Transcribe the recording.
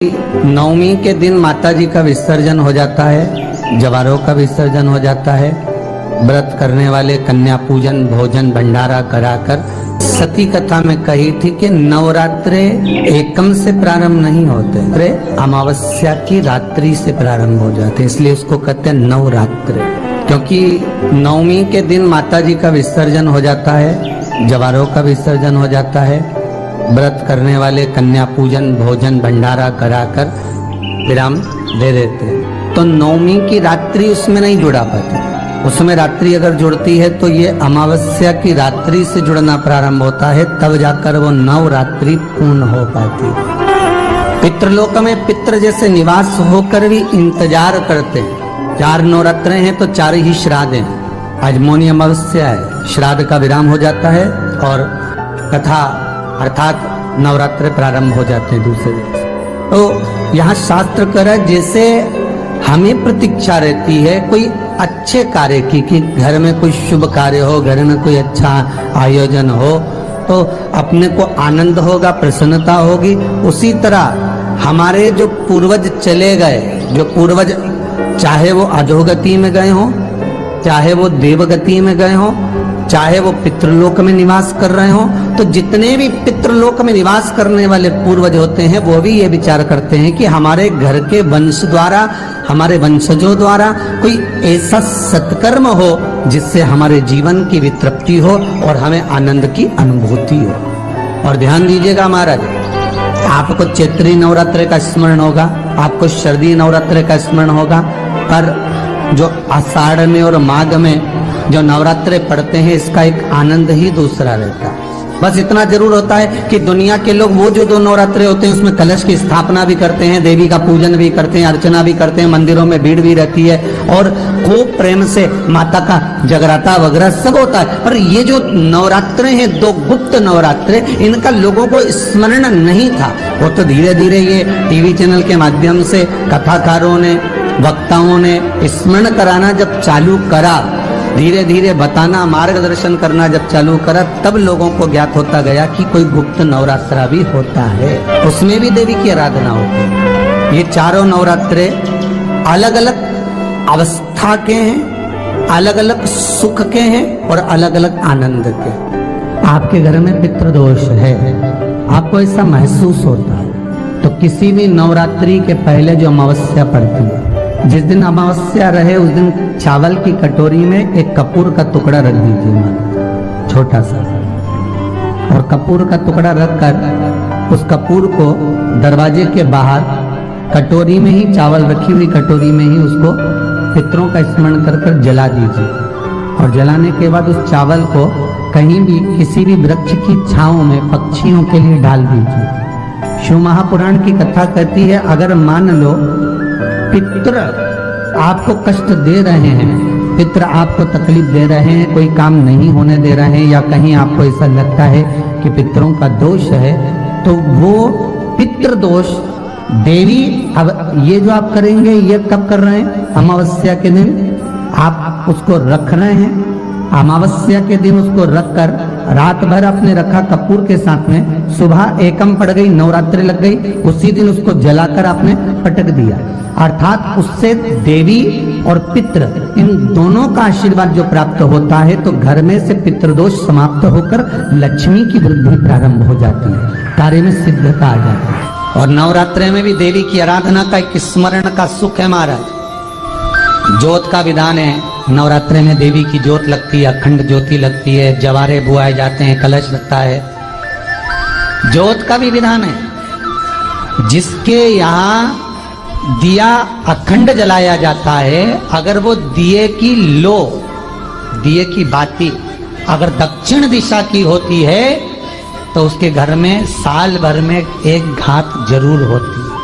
नवमी के दिन माता जी का विसर्जन हो जाता है, जवारों का विसर्जन हो जाता है। व्रत करने वाले कन्या पूजन भोजन भंडारा कराकर, सती कथा में कही थी कि नवरात्रे एकम से प्रारंभ नहीं होते, अमावस्या की रात्रि से प्रारंभ हो जाते, इसलिए उसको कहते हैं नवरात्रे। क्योंकि नवमी के दिन माता जी का विसर्जन हो जाता है, जवारों का विसर्जन हो जाता है। व्रत करने वाले कन्या पूजन भोजन भंडारा कराकर विराम दे देते हैं। तो नवमी की रात्रि उसमें नहीं जुड़ा पाती, उसमें रात्रि अगर जुड़ती है तो ये अमावस्या की रात्रि से जुड़ना प्रारंभ होता है, तब जाकर वो नवरात्रि पूर्ण हो पाती है। पितृलोक में पितृ जैसे निवास होकर भी इंतजार करते हैं। 4 नवरात्रे हैं तो 4 ही श्राद्ध हैं। आज मौनी अमावस्या है, श्राद्ध का विराम हो जाता है और कथा अर्थात नवरात्र प्रारंभ हो जाते हैं दूसरे दिन। तो यहाँ शास्त्र कह रहा है जैसे हमें प्रतीक्षा रहती है कोई अच्छे कार्य की, कि घर में कोई शुभ कार्य हो, घर में कोई अच्छा आयोजन हो तो अपने को आनंद होगा, प्रसन्नता होगी। उसी तरह हमारे जो पूर्वज चले गए, जो पूर्वज चाहे वो अधोगति में गए हों, चाहे वो देवगति में गए हों, चाहे वो पितृलोक में निवास कर रहे हों, तो जितने भी पितृलोक में निवास करने वाले पूर्वज होते हैं वो भी ये विचार करते हैं कि हमारे घर के वंश द्वारा, हमारे वंशजों द्वारा कोई ऐसा सत्कर्म हो जिससे हमारे जीवन की वितृप्ति हो और हमें आनंद की अनुभूति हो। और ध्यान दीजिएगा महाराज, आपको चैत्री नवरात्र का स्मरण होगा, आपको शरदी नवरात्र का स्मरण होगा, पर जो आषाढ़ में और माघ में जो नवरात्रे पढ़ते हैं इसका एक आनंद ही दूसरा रहता है। बस इतना जरूर होता है कि दुनिया के लोग वो जो 2 नवरात्रे होते हैं उसमें कलश की स्थापना भी करते हैं, देवी का पूजन भी करते हैं, अर्चना भी करते हैं, मंदिरों में भीड़ भी रहती है और खूब प्रेम से माता का जगराता वगैरह सब होता है। पर ये जो नवरात्रे हैं 2 गुप्त नवरात्रे, इनका लोगों को स्मरण नहीं था। वो तो धीरे धीरे ये टीवी चैनल के माध्यम से कथाकारों ने, वक्ताओं ने स्मरण कराना जब चालू करा, धीरे धीरे बताना, मार्गदर्शन करना जब चालू करा, तब लोगों को ज्ञात होता गया कि कोई गुप्त नवरात्रा भी होता है, उसमें भी देवी की आराधना होती है। ये 4 नवरात्रे अलग अलग अवस्था के हैं, अलग अलग सुख के हैं और अलग अलग आनंद के। आपके घर में पितृदोष है, आपको ऐसा महसूस होता है, तो किसी भी नवरात्रि के पहले जो अमावस्या पड़ती है, जिस दिन अमावस्या रहे उस दिन चावल की कटोरी में एक कपूर का टुकड़ा रख दीजिए, छोटा सा, और कपूर का टुकड़ा रखकर उस कपूर को दरवाजे के बाहर कटोरी में ही, चावल रखी हुई कटोरी में ही उसको पितरों का स्मरण कर कर जला दीजिए। और जलाने के बाद उस चावल को कहीं भी किसी भी वृक्ष की छांव में पक्षियों के लिए डाल दीजिए। शिव महापुराण की कथा कहती है, अगर मान लो पितृ आपको कष्ट दे रहे हैं, पितृ आपको तकलीफ दे रहे हैं, कोई काम नहीं होने दे रहे हैं, या कहीं आपको ऐसा लगता है कि पितरों का दोष है, तो वो पितृ दोष देवी, अब ये जो आप करेंगे ये कब कर रहे हैं? अमावस्या के दिन आप उसको रख रहे हैं, अमावस्या के दिन उसको रखकर रात भर आपने रखा कपूर के साथ में, सुबह एकम पड़ गई, नवरात्रि लग गई, उसी दिन उसको जलाकर आपने पटक दिया। अर्थात उससे देवी और पितृ इन दोनों का आशीर्वाद जो प्राप्त होता है, तो घर में से पितृदोष समाप्त होकर लक्ष्मी की वृद्धि प्रारंभ हो जाती है, कार्य में सिद्धता आ जाती है। और नवरात्रे में भी देवी की आराधना का एक स्मरण का सुख है महाराज। ज्योत का विधान है, नवरात्रे में देवी की ज्योत लगती है, अखंड ज्योति लगती है, जवारे बुआए जाते हैं, कलश लगता है, ज्योत का भी विधान है। जिसके यहाँ दिया अखंड जलाया जाता है, अगर वो दिए की लो, दिए की बाती अगर दक्षिण दिशा की होती है तो उसके घर में साल भर में एक घात जरूर होती है।